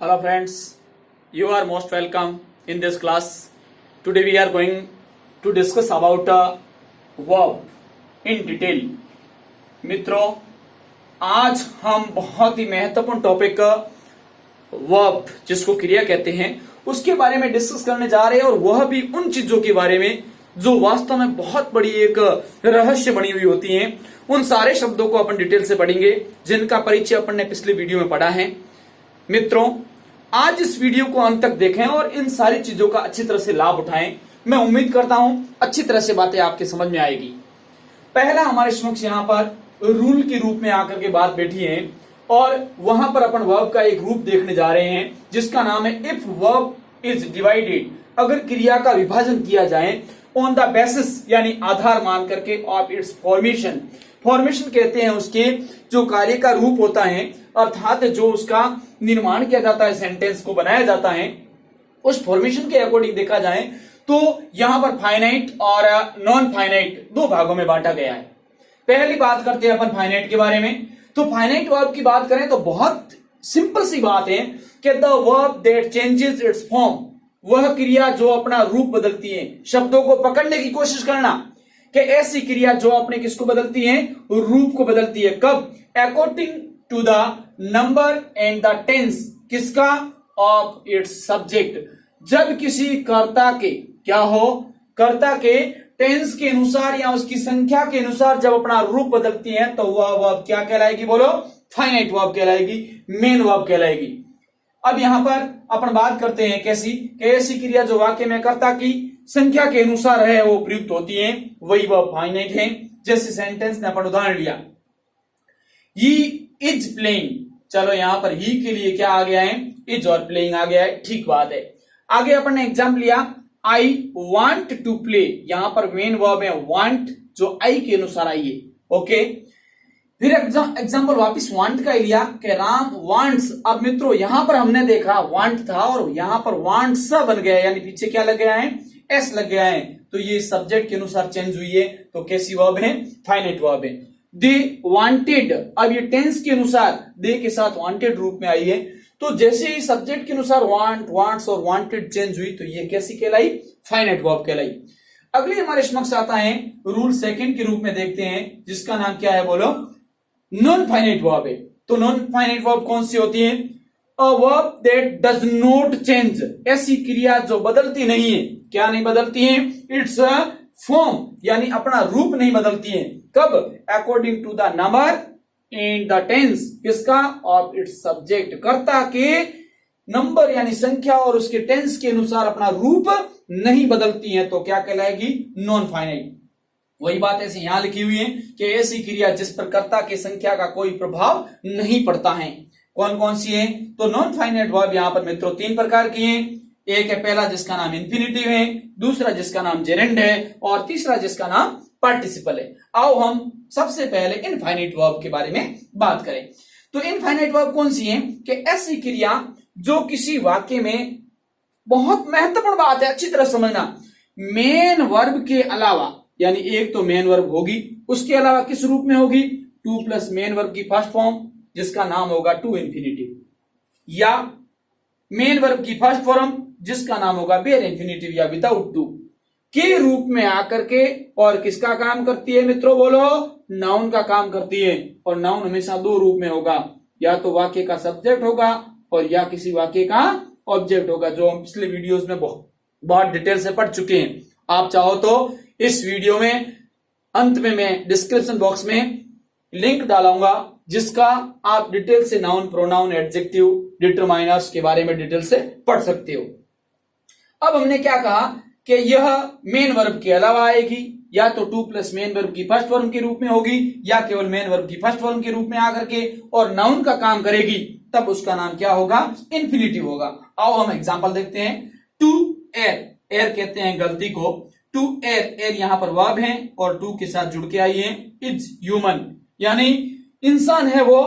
Hello friends, you are most welcome in this class. Today we are going to discuss about verb in detail. मित्रों, आज हम बहुत ही महत्वपूर्ण topic verb जिसको क्रिया कहते हैं उसके बारे में डिस्कस करने जा रहे हैं, और वह भी उन चीजों के बारे में जो वास्तव में बहुत बड़ी एक रहस्य बनी हुई होती हैं। उन सारे शब्दों को अपन डिटेल से पढ़ेंगे जिनका परिचय अपन ने पिछले वीडियो में पढ़ा है। मित्रों, आज इस वीडियो को अंत तक देखें और इन सारी चीजों का अच्छी तरह से लाभ उठाएं। मैं उम्मीद करता हूं अच्छी तरह से बातें आपके समझ में आएगी। पहला हमारे समक्ष यहाँ पर रूल के रूप में आकर के बात बैठी है, और वहां पर अपन वर्ब का एक रूप देखने जा रहे हैं जिसका नाम है इफ वर्ब इज डिवाइडेड। अगर क्रिया का विभाजन किया जाए ऑन द बेसिस यानी आधार मान करके ऑफ इट्स फॉर्मेशन। फॉर्मेशन कहते हैं उसके जो कार्य का रूप होता है, अर्थात जो उसका निर्माण किया जाता है, सेंटेंस को बनाया जाता है, उस फॉर्मेशन के अकॉर्डिंग देखा जाए तो यहां पर फाइनाइट और नॉन फाइनाइट दो भागों में बांटा गया है। पहली बात करते हैं अपन फाइनाइट के बारे में। तो फाइनाइट वर्ब की बात करें तो बहुत सिंपल सी बात है कि the verb that changes it's form, वह क्रिया जो अपना रूप बदलती है। शब्दों को पकड़ने की कोशिश करना कि ऐसी क्रिया जो अपने किसको बदलती है, रूप को बदलती है। कब? According to the number and the tense, किसका? Of its subject. जब किसी कर्ता के क्या हो, कर्ता के टेंस के अनुसार या उसकी संख्या के अनुसार जब अपना रूप बदलती है तो वह वर्ब क्या कहलाएगी? बोलो, फाइनाइट वर्ब कहलाएगी, मेन वर्ब कहलाएगी। अब यहां पर अपन बात करते हैं कैसी क्रिया जो वाक्य में कर्ता की संख्या के अनुसार है वो प्रयुक्त होती है, वही वर्ब फाइनाइट है। जैसे सेंटेंस ने अपन उदाहरण लिया, ही इज प्लेइंग। चलो यहां पर ही के लिए क्या आ गया है? इज और प्लेइंग आ गया है, ठीक बात है। आगे अपन ने एग्जाम्पल लिया, आई वांट टू प्ले। यहां पर मेन वर्ब है वांट जो आई के अनुसार आई है। ओके, फिर एग्जाम्पल वापिस वांट का ही लिया कि राम वांट्स। अब मित्रों यहां पर हमने देखा वांट था और यहां पर वांट्स बन गया, यानी पीछे क्या लग गया है? एस लग गया है। तो ये सब्जेक्ट के अनुसार चेंज हुई है, तो कैसी वर्ब है? फाइनाइट वर्ब है। दे वांटेड, अब ये टेंस के अनुसार दे के साथ वांटेड रूप में आई है, तो जैसे ही सब्जेक्ट के अनुसार वांट, वांट्स और वांटेड चेंज हुई तो ये कैसी कहलाई? फाइनाइट वर्ब कहलाई। अगले हमारे समक्ष आता है रूल सेकंड के रूप में देखते हैं जिसका नाम क्या है? बोलो, नॉन फाइनाइट वर्ब है। तो नॉन फाइनाइट वर्ब कौन सी होती है? A verb that does not change, ऐसी क्रिया जो बदलती नहीं है। क्या नहीं बदलती है? इट्स फॉर्म, यानी अपना रूप नहीं बदलती है। कब? According to the number and the tense, किसका? Of its subject. कर्ता के नंबर यानी संख्या और उसके टेंस के अनुसार अपना रूप नहीं बदलती है, तो क्या कहलाएगी? Non finite. वही बात ऐसे यहां लिखी हुई है कि ऐसी क्रिया जिस पर कर्ता की संख्या का कोई प्रभाव नहीं पड़ता है। कौन कौन सी है? तो नॉन फाइनाइट वर्ब यहां पर मित्रों तीन प्रकार की है। एक है पहला जिसका नाम इन्फिनिटिव है, दूसरा जिसका नाम जेरेंड है, और तीसरा जिसका नाम पार्टिसिपल है। आओ हम सबसे पहले इनफाइनाइट वर्ब के बारे में बात करें। तो इनफाइनाइट वर्ब कौन सी है? कि ऐसी क्रिया जो किसी वाक्य में, बहुत महत्वपूर्ण बात है अच्छी तरह समझना, मेन वर्ब के अलावा, यानी एक तो मेन वर्ब होगी, उसके अलावा किस रूप में होगी? टू प्लस मेन वर्ब की फर्स्ट फॉर्म जिसका नाम होगा टू इन्फिनिटिव, या मेन वर्ब की फर्स्ट फॉर्म जिसका नाम होगा बेयर इन्फिनिटिव या विदाउट टू के रूप में आकर के, और किसका काम करती है मित्रों? बोलो, नाउन का काम करती है। और नाउन हमेशा दो रूप में होगा, या तो वाक्य का सब्जेक्ट होगा और या किसी वाक्य का ऑब्जेक्ट होगा, जो हम पिछले वीडियोस में बहुत डिटेल से पढ़ चुके हैं। आप चाहो तो इस वीडियो में अंत में मैं डिस्क्रिप्शन बॉक्स में लिंक डालूंगा जिसका आप डिटेल से नाउन, प्रोनाउन, एडजेक्टिव, डिटरमाइनर्स के बारे में डिटेल से पढ़ सकते हो। अब हमने क्या कहा कि यह मेन वर्ब के अलावा आएगी, या तो टू प्लस मेन वर्ब की फर्स्ट फॉर्म के रूप में होगी, या केवल मेन वर्ब की फर्स्ट फॉर्म के रूप में आकर के और नाउन का काम करेगी, तब उसका नाम क्या होगा? इन्फिनिटिव होगा। आओ हम एग्जांपल देखते हैं। टू एर, एर कहते हैं गलती को। टू एर, एर यहां पर वर्ब है और टू के साथ जुड़ के आई है। इज ह्यूमन, यानी इंसान है वो,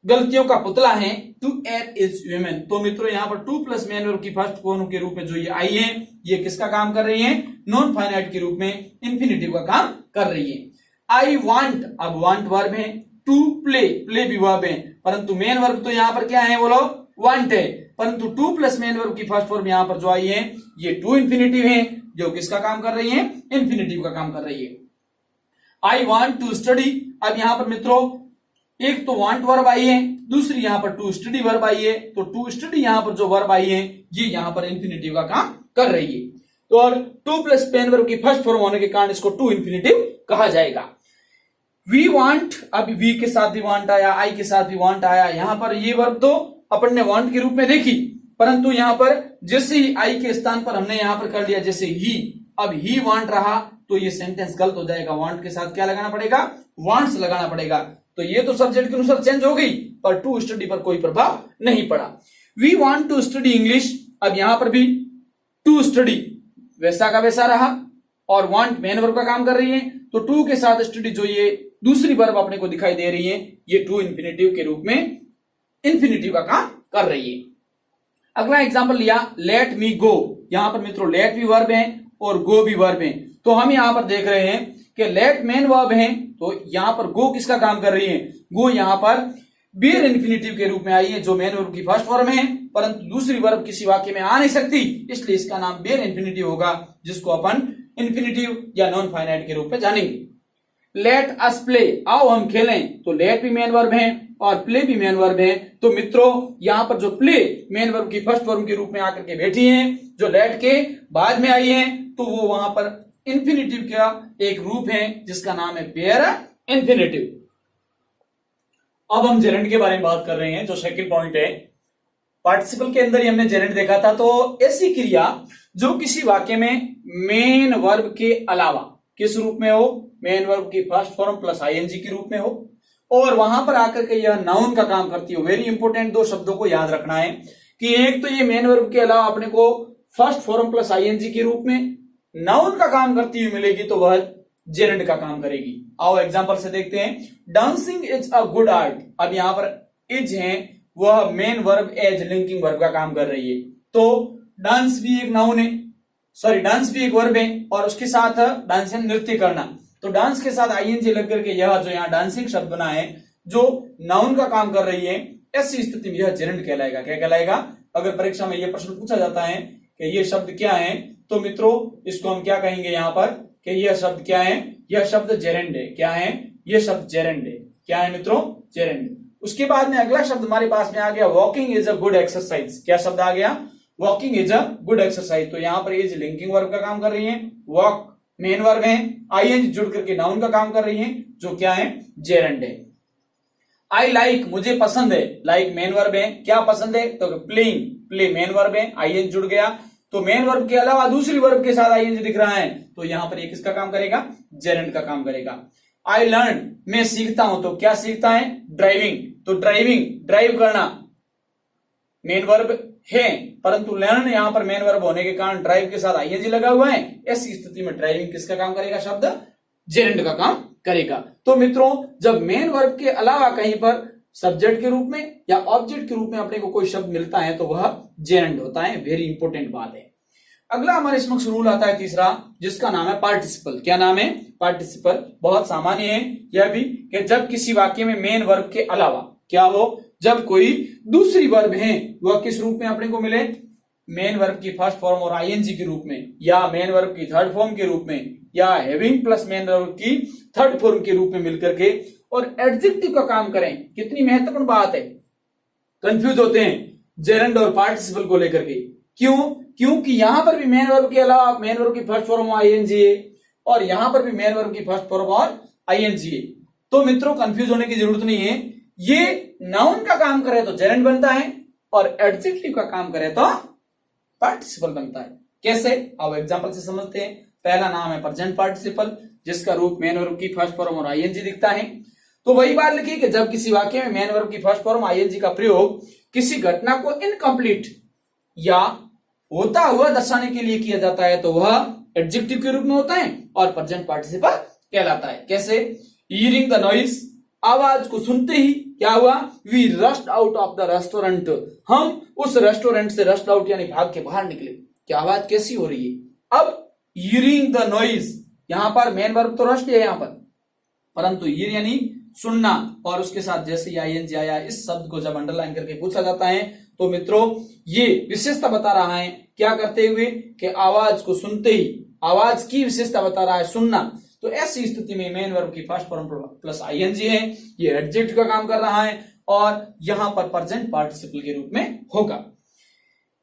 गलतियों का पुतला है। टू एर इज ह्यूमन। तो मित्रों यहां पर टू प्लस मेन वर्ब की फर्स्ट फॉर्म के रूप में जो ये आई है, ये किसका काम कर रही है? नॉन फाइनाइट के रूप में इन्फिनिटिव का काम कर रही है। आई वांट, अब वांट वर्ब है। टू प्ले, प्ले भी वर्ब है, परंतु मेन वर्ब तो यहां पर क्या है? बोलो, वांट है, परंतु टू प्लस मेन वर्ब की फर्स्ट फॉर्म यहां पर जो आई है ये टू इंफिनिटिव है, जो किसका काम कर रही है, इंफिनिटिव का काम कर रही है। आई वॉन्ट टू स्टडी, अब यहां पर मित्रों एक तो वांट वर्ब आई है, दूसरी यहां पर टू स्टडी वर्ब आई है, तो टू स्टडी यहां पर जो वर्ब आई है ये यहां पर इंफिनिटिव का काम कर रही है। तो और टू प्लस मेन वर्ब की फर्स्ट फॉर्म होने के कारण इसको टू इंफिनिटिव कहा जाएगा। वी वांट, अब वी के साथ भी वांट आया, आई के साथ भी वांट आया, यहां पर ये वर्ब तो अपन ने वांट के रूप में देखी, परंतु यहां पर जैसे ही आई के स्थान पर हमने यहां पर कर लिया जैसे ही, अब ही वांट रहा तो ये सेंटेंस गलत हो जाएगा। वांट के साथ क्या लगाना पड़ेगा, वांट्स लगाना पड़ेगा। तो ये तो सब्जेक्ट के अनुसार चेंज हो गई, पर टू स्टडी पर कोई प्रभाव नहीं पड़ा। We want to study English, अब यहां पर भी टू स्टडी वैसा का वैसा रहा और वांट मेन वर्ब का काम कर रही है, तो टू के साथ स्टडी जो ये दूसरी वर्ब अपने को दिखाई दे रही है ये टू इंफिनिटिव के रूप में इंफिनिटिव का काम कर रही है। अगला एग्जांपल लिया लेट मी गो, यहां पर मित्रों लेट भी वर्ब है और गो भी वर्ब है, तो हम यहां पर देख रहे हैं कि लेट मेन वर्ब है, तो यहां पर गो किसका काम कर रही है, गो यहां पर बेयर इंफिनिटिव के रूप में आई है जो मेन वर्ब की फर्स्ट फॉर्म है, परंतु दूसरी वर्ब किसी वाक्य में आ नहीं सकती, इसलिए इसका नाम बेयर इंफिनिटिव होगा, जिसको अपन इंफिनिटिव या नॉन फाइनाइट के रूप में जानेंगे। लेट अस प्ले, आओ हम खेलें, तो लेट भी मेन वर्ब है और प्ले भी मेन वर्ब है, तो मित्रों यहां पर जो प्ले मेन वर्ब की फर्स्ट फॉर्म के रूप में आकर के बैठी है, जो लेट के बाद में आई है, तो वो वहां पर इंफिनिटिव का एक रूप है जिसका नाम है बेयर इंफिनिटिव। अब हम जेरेंड के बारे में बात कर रहे हैं, जो सेकंड पॉइंट है। पार्टिसिपल के अंदर ही हमने जेरेंड देखा था, तो ऐसी क्रिया जो किसी वाक्य में मेन वर्ब के अलावा किस रूप में हो, मेन वर्ब की फर्स्ट फॉर्म प्लस आईएनजी के रूप में हो, और वहां पर आकर के यह नाउन का काम करती हो। वेरी इंपॉर्टेंट दो शब्दों को याद रखना है कि एक तो ये मेन वर्ब के अलावा अपने को फर्स्ट फॉर्म प्लस आईएनजी के रूप में नाउन का काम करती हुई मिलेगी, तो वह जेरेंड का काम करेगी। आओ एग्जांपल से देखते हैं। Dancing is a good art, अब यहां पर इज है वह main verb as linking verb का काम कर रही है, तो डांस भी एक नाउन है, सॉरी डांस भी एक वर्ब है और उसके साथ डांस नृत्य करना, तो डांस के साथ आईएनजी लग करके यह जो यहाँ डांसिंग शब्द बना है जो नाउन का काम कर रही है, ऐसी स्थिति में यह जेरेंड कहलाएगा। क्या कहलाएगा, अगर परीक्षा में यह प्रश्न पूछा जाता है कि यह शब्द क्या है, तो मित्रों इसको हम क्या कहेंगे यहाँ पर कि यह शब्द क्या है, यह शब्द जेरेंड है। क्या है, यह शब्द जेरेंड है। क्या है मित्रों, जेरेंड। उसके बाद में अगला शब्द हमारे पास में आ गया walking is a good exercise. क्या शब्द आ गया, walking is a good exercise, तो यहां पर इज लिंकिंग वर्ब का काम कर रही है, वॉक मेन वर्ब है, आईएनजी जुड़ करके नाउन का काम कर रही है, जो क्या है, जेरेंड है। आई लाइक, मुझे पसंद है, लाइक मेन वर्ब है, क्या पसंद है, तो प्लेइंग, प्ले मेन वर्ब है, आईएनजी जुड़ गया, तो मेन वर्ब के अलावा दूसरी वर्ब के साथ आईएनजी दिख रहा है, तो यहां पर ये किसका काम करेगा, जेरेंड का काम करेगा। आई लर्न, मैं सीखता हूं, तो क्या सीखता है, ड्राइविंग, तो ड्राइविंग ड्राइव करना मेन वर्ब है, परंतु लर्न यहां पर मेन वर्ब होने के कारण ड्राइव के साथ आईएनजी लगा हुआ है, ऐसी स्थिति में ड्राइविंग किसका काम करेगा, शब्द जेरेंड का काम करेगा। तो मित्रों जब मेन वर्ब के अलावा कहीं पर सब्जेक्ट के रूप में या ऑब्जेक्ट के रूप में अपने को कोई शब्द मिलता है तो वह जेरेंड होता है। वेरी इंपॉर्टेंट बात है। अगला हमारे समक्ष रूल आता है तीसरा, जिसका नाम है पार्टिसिपल। क्या नाम है, पार्टिसिपल। बहुत सामान्य है यह भी कि जब किसी वाक्य में मेन वर्ब के अलावा क्या हो, जब कोई दूसरी वर्ब है वह किस रूप में अपने को मिले, मेन वर्ब की फर्स्ट फॉर्म और आईएनजी के रूप में, या मेन वर्ब की थर्ड फॉर्म के रूप में, या हैविंग प्लस मेन वर्ब की थर्ड फॉर्म के रूप में मिलकर के और एडजेक्टिव का काम करें। कितनी महत्वपूर्ण बात है, कंफ्यूज होते हैं जेरेंड और पार्टिसिपल को लेकर के। क्यों, क्योंकि यहां पर भी मेन वर्ब के अलावा मेन वर्ब की फर्स्ट फॉर्म आईएनजी है और यहां पर भी मेन वर्ब की फर्स्ट फॉर्म और आईएनजी है। तो मित्रों कंफ्यूज होने की जरूरत नहीं है, ये नाउन का काम करे तो जेरेंड बनता है और एडजेक्टिव का काम करे तो पार्टिसिपल बनता है। कैसे, अब एग्जांपल से समझते हैं। पहला नाम है प्रेजेंट पार्टिसिपल, जिसका रूप मेन वर्ब की फर्स्ट फॉर्म और आईएनजी दिखता है। तो वही बात लिखी कि जब किसी वाक्य में मेन वर्ब की फर्स्ट फॉर्म आईएनजी का प्रयोग किसी घटना को इनकम्प्लीट या होता हुआ दर्शाने के लिए किया जाता है तो वह एडजेक्टिव के रूप में होता है और प्रेजेंट पार्टिसिपल कहलाता है। कैसे, हियरिंग द नॉइज, आवाज को सुनते ही क्या हुआ, we rushed out of the restaurant, हम उस रेस्टोरेंट से रश्ड आउट यानी भाग के बाहर निकले। क्या आवाज कैसी हो रही है। अब हियरिंग द नॉइज, यहां पर मेन वर्ब तो रश्ड है यहां पर, परंतु हियर यानी सुनना और उसके साथ जैसे आईएनजी आया, इस शब्द को जब अंडरलाइन करके पूछा जाता है तो मित्रों ये विशेषता बता रहा है क्या करते हुए कि आवाज को सुनते ही, आवाज की विशेषता बता रहा है सुनना। तो ऐसी स्थिति में मेन वर्ब की फर्स्ट फॉर्म प्लस आईएनजी है, ये एडजेक्टिव का काम कर रहा है और यहां पर प्रेजेंट पार्टिसिपल के रूप में होगा।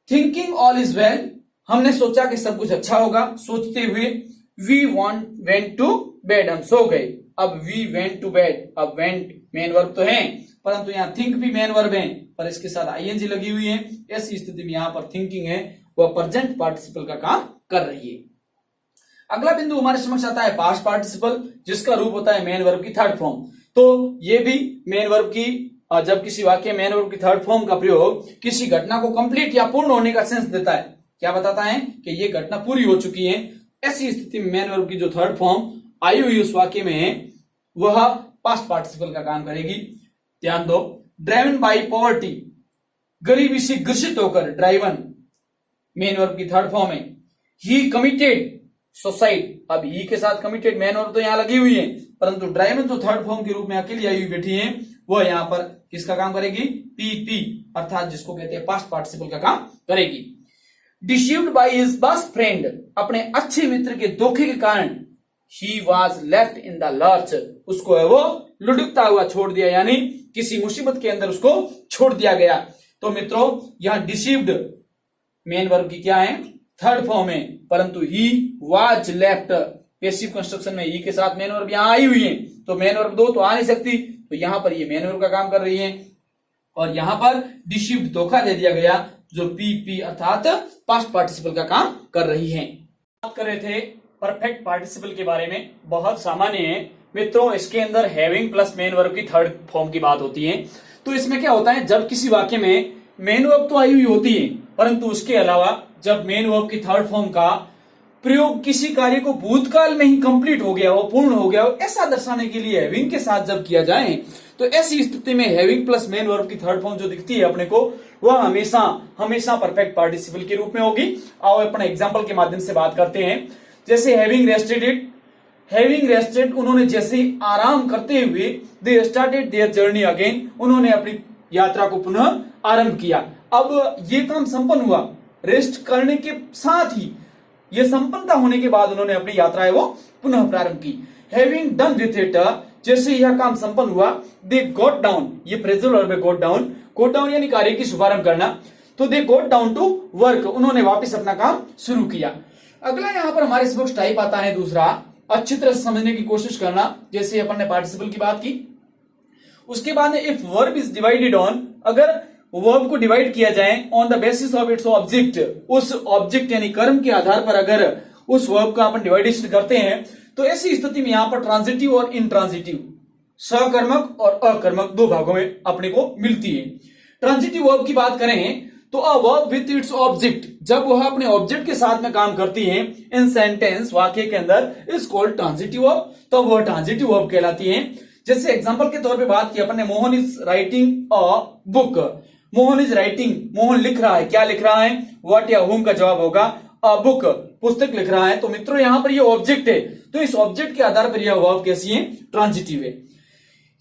थिंकिंग ऑल इज वेल, हमने सोचा कि सब कुछ अच्छा होगा, सोचते हुए वी वेंट टू बेड, हम सो गए। अब वी वेंट टू बेड, अब वेंट मेन वर्ब तो है परंतु यहाँ थिंक भी मेन वर्ब है पर इसके साथ आईएनजी लगी हुई है। ऐसी स्थिति में यहाँ पर थिंकिंग है वह प्रेजेंट पार्टिसिपल का काम कर रही है। अगला बिंदु हमारे समक्ष आता है पास्ट पार्टिसिपल, जिसका रूप होता है मेन वर्ब की थर्ड फॉर्म। तो ये भी मेन वर्ब की, जब किसी वाक्य मेन वर्ब की थर्ड फॉर्म का प्रयोग किसी घटना को कंप्लीट या पूर्ण होने का सेंस देता है, क्या बताता है कि ये घटना पूरी हो चुकी है। ऐसी स्थिति में मेन वर्ब की जो थर्ड फॉर्म आई हुई उस वाक्य में है वह पास्ट पार्टिसिपल का काम करेगी। ध्यान दो, ड्राइवन बाय पॉवर्टी, गरीबी से ग्रसित होकर, ड्राइवन मेन वर्ब की थर्ड फॉर्म है। ही कमिटेड सुसाइड, अब ही के साथ कमिटेड मेन वर्ब तो यहां लगी हुई है परंतु ड्राइवन जो थर्ड फॉर्म के रूप में अकेली आई हुई बैठी है वह यहां पर किसका काम करेगी, पी अर्थात जिसको कहते हैं पास्ट पार्टिसिपल का काम करेगी। Deceived by his best friend, अपने अच्छे मित्र के धोखे के कारण, he was left in the lurch, उसको है वो लुढ़कता हुआ छोड़ दिया, यानी किसी मुसीबत के अंदर उसको छोड़ दिया गया। तो मित्रों यहां डिसीव्ड मेन वर्ब की क्या है, थर्ड फॉर्म है परंतु he was left passive construction में ही के साथ मेन वर्ब यहां आई हुई है तो मेन वर्ब दो तो आ नहीं सकती, तो यहां पर ये मेन वर्ब का काम कर रही है और यहां पर डिसीव्ड धोखा दे दिया गया जो पी अर्थात पास्ट पार्टिसिपल का काम कर रही है। बात कर रहे थे परफेक्ट पार्टिसिपल के बारे में, बहुत सामान्य है मित्रों, इसके अंदर हैविंग प्लस मेन वर्ब की थर्ड फॉर्म की बात होती है। तो इसमें क्या होता है, जब किसी वाक्य में मेन वर्ब तो आई हुई होती है परंतु उसके अलावा जब मेन वर्ब की थर्ड फॉर्म का प्रयोग किसी कार्य को भूतकाल में ही कंप्लीट हो गया हो, पूर्ण हो गया हो, ऐसा दर्शाने के लिए हैविंग के साथ जब किया जाए तो ऐसी स्थिति में हैविंग प्लस मेन वर्ब की थर्ड फॉर्म जो दिखती है अपने को वह हमेशा हमेशा परफेक्ट पार्टिसिपल के रूप में होगी। आओ अपने एग्जांपल के माध्यम से बात करते हैं। जैसे having rested it, having rested, उन्होंने जैसे आराम करते हुए, they started their journey again, उन्होंने अपनी यात्रा को पुनः आरंभ किया। अब ये काम संपन्न हुआ, रेस्ट करने के साथ ही ये संपन्नता होने के बाद उन्होंने अपनी यात्रा है वो पुनः प्रारंभ की। हैविंग डन विथ इट, जैसे यह काम संपन्न हुआ, दे गोट डाउन, ये फ्रेजल वर्ब है गोट डाउन, गोट डाउन यानी कार्य की शुभारंभ करना, तो दे गोट डाउन टू वर्क, उन्होंने वापस अपना काम शुरू किया। अगला यहां पर हमारे समक्ष टाइप आता है दूसरा, अच्छी तरह से समझने की कोशिश करना। जैसे अपन ने पार्टिसिपल की बात की, उसके बाद if verb is divided on, अगर वर्ब को डिवाइड किया जाए on the basis of its object, उस ऑब्जेक्ट यानी कर्म के आधार पर अगर उस वर्ब का अपन डिवाइडेशन करते हैं तो ऐसी स्थिति में यहां पर ट्रांजिटिव और इनट्रांजिटिव, सकर्मक और अकर्मक दो भागों में अपने को मिलती है। ट्रांजिटिव वर्ब की बात करें तो a verb with its object, जब वह अपने ऑब्जेक्ट के साथ में काम करती है इन सेंटेंस वाक्य के अंदर, इज कॉल्ड ट्रांजिटिव वर्ब, तो वह ट्रांजिटिव वर्ब कहलाती है। जैसे एग्जांपल के तौर पे बात की अपन ने, Mohan is writing a book, Mohan is writing, Mohan लिख रहा है, क्या लिख रहा है, व्हाट या हुम का जवाब होगा अ बुक, पुस्तक लिख रहा है। तो मित्रों यहां पर ये ऑब्जेक्ट है तो इस ऑब्जेक्ट के आधार पर यह वर्ब कैसी है, ट्रांजिटिव है।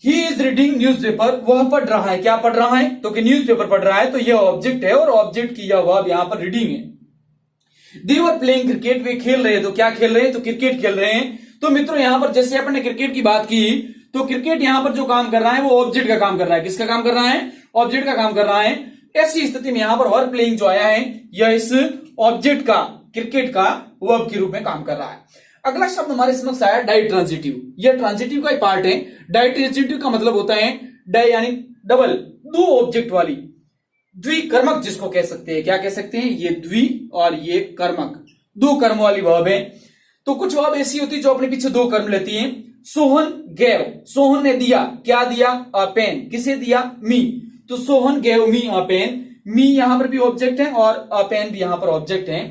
ही इज रीडिंग न्यूज़पेपर, वह पढ़ रहा है, क्या पढ़ रहा है, तो कि न्यूज़पेपर पढ़ रहा है, तो यह ऑब्जेक्ट है और ऑब्जेक्ट की यह वर्ब यहां पर रीडिंग है। दे वर प्लेइंग क्रिकेट, वे खेल रहे हैं, तो क्या खेल रहे हैं, तो क्रिकेट खेल रहे हैं। तो मित्रों यहां पर जैसे अपन ने क्रिकेट की बात की तो क्रिकेट यहां पर जो काम कर रहा है वो ऑब्जेक्ट का काम कर रहा है, किसका काम कर रहा है, ऑब्जेक्ट का काम कर रहा है। ऐसी स्थिति में यहां पर वर प्लेइंग जो आया है यह इस ऑब्जेक्ट का, क्रिकेट का वर्ब के रूप में काम कर रहा है। अगला शब्द हमारे समक्ष आया डाई ट्रांजिटिव, यह ट्रांजिटिव का ही पार्ट है। डाई ट्रांजिटिव का मतलब होता है डाई यानी डबल, दो ऑब्जेक्ट वाली, द्विकर्मक जिसको कह सकते हैं, क्या कह सकते हैं, ये द्वि और ये कर्मक, दो कर्म वाली वर्ब है। तो कुछ वर्ब ऐसी होती है जो अपने पीछे दो कर्म लेती हैं। सोहन गेव, सोहन ने दिया, क्या दिया, अ पेन, किसे दिया, मी, तो सोहन गेव मी अ पेन, मी यहां पर भी ऑब्जेक्ट है और अ पेन भी यहां पर ऑब्जेक्ट है।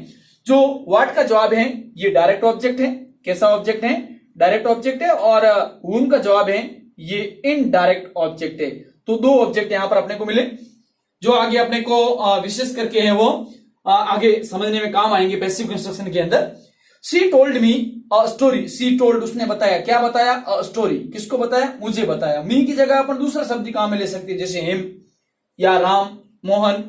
जो व्हाट का जवाब है ये डायरेक्ट ऑब्जेक्ट है, कैसा ऑब्जेक्ट है, डायरेक्ट ऑब्जेक्ट है, और हुम का जवाब है ये इनडायरेक्ट ऑब्जेक्ट है। तो दो ऑब्जेक्ट यहां पर अपने को मिले जो आगे अपने को विशेष करके है वो आगे समझने में काम आएंगे पैसिव कंस्ट्रक्शन के अंदर। She told me a story, she told उसने बताया, क्या बताया, अ स्टोरी, किसको बताया, मुझे बताया। मी की जगह अपन दूसरा शब्द काम में ले सकते हैं जैसे हिम या Ram, Mohan,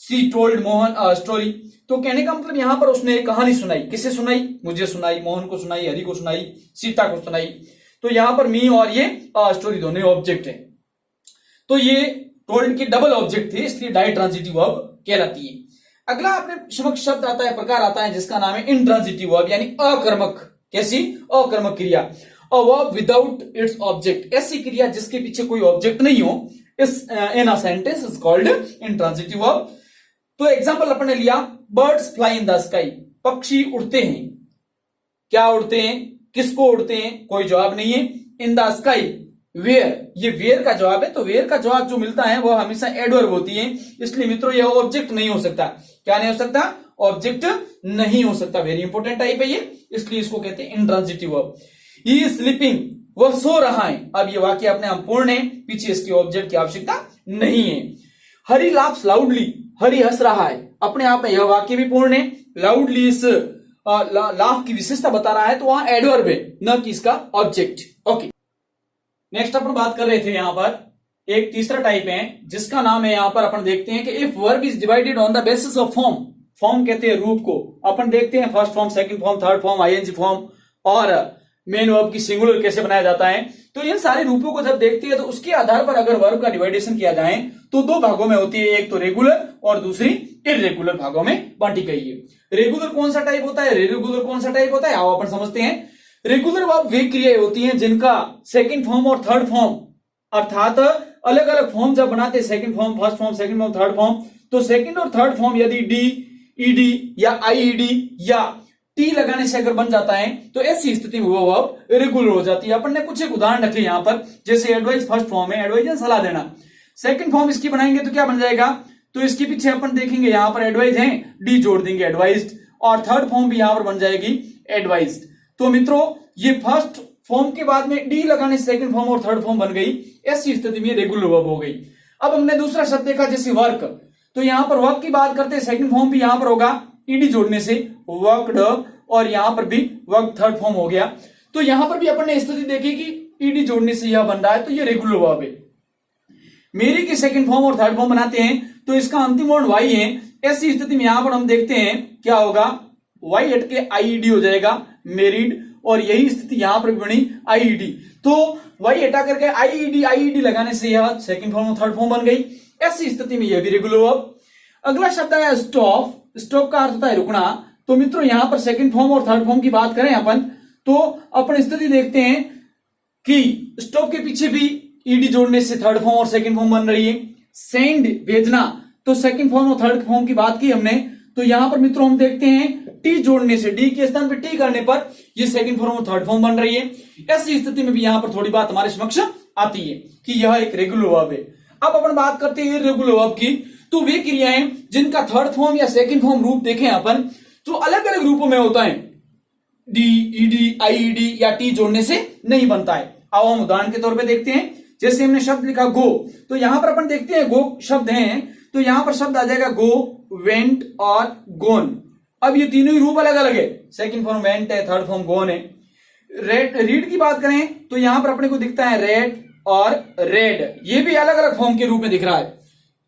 she told Mohan a story. तो कहने का मतलब यहां पर उसने एक कहानी सुनाई। किसे सुनाई? मुझे सुनाई, मोहन को सुनाई, हरि को सुनाई, सीता को सुनाई। तो यहां पर मी और ये स्टोरी दोनों ऑब्जेक्ट है। तो ये टोल्ड की डबल ऑब्जेक्ट थे, इसलिए डाइट्रांजिटिव वर्ब कहलाती है। अगला अपने समक्ष शब्द आता है, प्रकार आता है, जिसका नाम है इंट्रांजिटिव वर्ब, यानी अकर्मक। कैसी? अकर्मक क्रिया। A verb without its object, ऐसी क्रिया जिसके पीछे कोई ऑब्जेक्ट नहीं हो, इस in a sentence is called intransitive verb. तो एग्जांपल अपन ने लिया, birds fly in the sky, पक्षी उड़ते हैं। क्या उड़ते हैं? किसको उड़ते हैं? कोई जवाब नहीं है। इन द स्काई, वेयर, ये वेयर का जवाब है। तो वेयर का जवाब जो मिलता है वो हमेशा एडवर्ब होती है, इसलिए मित्रों यह ऑब्जेक्ट नहीं हो सकता। क्या नहीं हो सकता? ऑब्जेक्ट नहीं हो सकता। वेरी इंपॉर्टेंट टाइप है ये, इसलिए इसको कहते हैं intransitive verb. He is sleeping, वह सो रहा है। अब ये वाक्य अपने आप पूर्ण है, पीछे इसकी ऑब्जेक्ट की आवश्यकता नहीं है। हरी लाफ्स लाउडली, हरी हंस रहा है। अपने आप में यह वाक्य भी पूर्ण है। लाउडली इस लाफ की विशेषता बता रहा है, तो वहां एडवर्ब है, न कि इसका ऑब्जेक्ट। ओके, नेक्स्ट अपन बात कर रहे थे यहां पर एक तीसरा टाइप है, जिसका नाम है, यहां पर अपन देखते हैं कि if verb is divided on the basis of form. Form कहते हैं रूप को। अपन देखते हैं first form, second form, third form, ING form और मेन वर्ब की सिंगुलर कैसे बनाया जाता है। तो इन सारे रूपों को जब देखते हैं तो उसके आधार पर अगर वर्ब का डिवाइडेशन किया जाए तो दो भागों में होती है, एक तो रेगुलर और दूसरी इररेगुलर भागों में बांटी गई है। रेगुलर कौन सा टाइप होता है, इररेगुलर कौन सा टाइप होता है, आओ अपन समझते हैं। रेगुलर वर्ब वे क्रियाएं होती हैं जिनका सेकंड फॉर्म और थर्ड फॉर्म, अर्थात अलग अलग फॉर्म जब बनाते हैं, second form, first form, second form, third form, तो सेकंड और थर्ड फॉर्म यदि डी, ईडी या आईईडी या टी लगाने से अगर बन जाता है तो ऐसी स्थिति में वो वर्ब रेगुलर हो जाती है। अपन ने कुछ एक उदाहरण रखे यहां पर, जैसे एडवाइस फर्स्ट फॉर्म है, एडवाइज सलाह देना। सेकंड फॉर्म इसकी बनाएंगे तो क्या बन जाएगा, तो इसके पीछे अपन देखेंगे यहां पर एडवाइज है, डी जोड़ देंगे एडवाइज्ड, और थर्ड फॉर्म भी यहां पर बन जाएगी एडवाइज्ड। तो मित्रों ये फर्स्ट फॉर्म के बाद में डी लगाने से सेकंड फॉर्म और थर्ड फॉर्म बन गई, ऐसी स्थिति में रेगुलर वर्ब हो गई। अब हमने दूसरा शब्द देखा जैसे वर्क, तो यहां पर वर्क की बात करते हैं, सेकंड फॉर्म भी यहां पर होगा ईडी जोड़ने से वर्कड, और यहां पर भी वर्क थर्ड फॉर्म हो गया। तो यहां पर भी अपन ने स्थिति देखी कि ईडी जोड़ने से यह बन रहा है, तो ये रेगुलर वर्ब है। मेरी की सेकंड फॉर्म और थर्ड फॉर्म बनाते हैं तो इसका अंतिम वर्ण वाई है। ऐसी स्थिति में यहां पर हम देखते हैं क्या होगा, वाई हट के आईईडी हो जाएगा मेरिड, और यही स्थिति यहां पर भी बनी आईईडी। तो वाई हटा करके आईईडी लगाने से यह सेकंड फॉर्म और थर्ड फॉर्म बन गई। ऐसी स्थिति में यह भी रेगुलर वर्ब। अगला शब्द है स्टॉप। स्टॉप का अर्थ होता है रुकना। तो मित्रों यहां पर सेकंड फॉर्म और थर्ड फॉर्म की बात करें अपन, तो अपन स्थिति देखते हैं कि स्टॉप के पीछे भी ईडी जोड़ने से थर्ड फॉर्म और सेकंड फॉर्म बन रही है। सेंड भेजना, तो सेकंड फॉर्म और थर्ड फॉर्म की बात की हमने, तो यहां पर मित्रों हम देखते हैं टी जोड़ने से, डी के स्थान पर टी करने पर ये सेकंड फॉर्म और थर्ड फॉर्म बन रही है। ऐसी स्थिति में भी यहां पर थोड़ी बात हमारे समक्ष आती है कि यह एक रेगुलर वर्ब है। अब अपन बात करते हैं इर्रेगुलर वर्ब की, तो वे क्रियाएं जिनका थर्ड फॉर्म या सेकंड फॉर्म रूप देखें अपन, तो अलग अलग रूपों में होता है, डी, ईडी, आईईडी या टी जोड़ने से नहीं बनता है। अब हम उदाहरण के तौर पे देखते हैं, जैसे हमने शब्द लिखा गो, तो यहां पर अपन देखते हैं गो शब्द है, तो यहां पर शब्द आ जाएगा गो, वेंट और गोन। अब ये तीनों ही रूप अलग अलग है, सेकंड फॉर्म वेंट है, थर्ड फॉर्म गोन है। रीड की बात करें तो यहां पर अपने को दिखता है रेड और रेड, ये भी अलग अलग फॉर्म के रूप में दिख रहा है,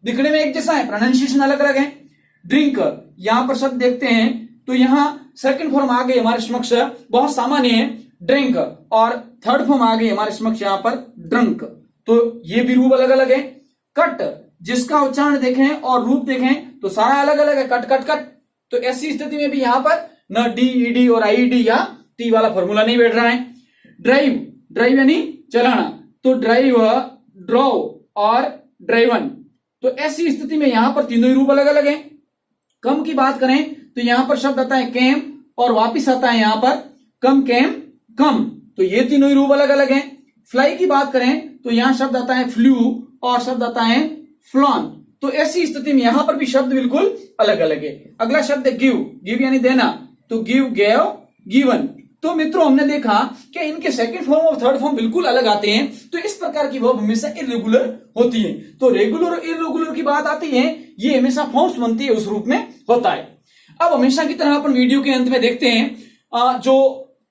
दिखने में एक जैसा है, प्रोनाउंसिएशन अलग अलग है। ड्रिंक, यहां पर शब्द देखते हैं तो यहां सेकंड फॉर्म आ गई हमारे समक्ष, बहुत सामान्य है ड्रिंक, और थर्ड फॉर्म आ गई हमारे समक्ष यहां पर ड्रंक, तो ये भी रूप अलग अलग है। कट, जिसका उच्चारण देखें और रूप देखें तो सारा अलग अलग है, कट कट कट। तो ऐसी स्थिति में भी यहां पर न डी, ईडी और आईडी या टी वाला फॉर्मूला नहीं बैठ रहा है। ड्राइव, ड्राइव यानी चलाना, तो ड्राइव, ड्रॉव और ड्राइवन, तो ऐसी स्थिति में यहां पर तीनों ही रूप अलग अलग है। कम की बात करें तो यहां पर शब्द आता है केम, और वापिस आता है यहां पर कम, केम, कम, तो ये तीनों ही रूप अलग अलग हैं। फ्लाई की बात करें तो यहां शब्द आता है फ्लू और शब्द आता है फ्लॉन, तो ऐसी स्थिति में यहां पर भी शब्द बिल्कुल अलग अलग है। अगला शब्द है गिव, गिव यानी देना, तो गिव, गेव, गिवन। तो मित्रों हमने देखा कि इनके सेकंड फॉर्म और थर्ड फॉर्म बिल्कुल अलग आते हैं, तो इस प्रकार की वर्ब हमेशा इर्रेगुलर होती है। तो रेगुलर और इर्रेगुलर की बात आती है, ये हमेशा फॉर्म्स बनती है उस रूप में होता है। अब हमेशा की तरह अपन वीडियो के अंत में देखते हैं जो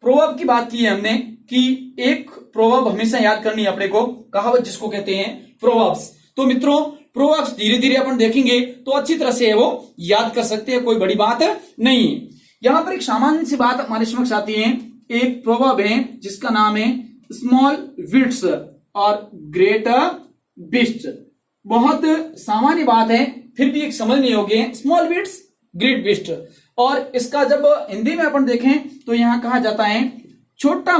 प्रोवर्ब की बात की है हमने, कि एक प्रोवर्ब हमेशा याद करनी है अपने को, कहावत जिसको कहते हैं प्रोवर्ब्स। तो मित्रों प्रोवर्ब्स धीरे धीरे अपन देखेंगे तो अच्छी तरह से वो याद कर सकते हैं, कोई बड़ी बात नहीं है। यहां पर एक सामान्य सी बात हमारे समक्ष आती है। एक प्रोवर्ब है जिसका नाम है स्मॉल विट्स और ग्रेट बिस्ट। बहुत सामान्य बात है, फिर भी एक समझने योग्य है। स्मॉल विट्स ग्रेट बिस्ट, और इसका जब हिंदी में अपन देखें तो यहां कहा जाता है छोटा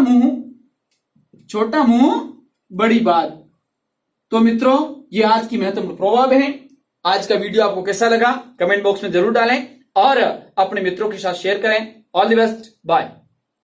मुंह बड़ी बात। तो मित्रों, ये आज की महत्वपूर्ण प्रोवर्ब है। आज का वीडियो आपको कैसा लगा कमेंट बॉक्स में जरूर डालें और अपने मित्रों के साथ शेयर करें। All the best, bye.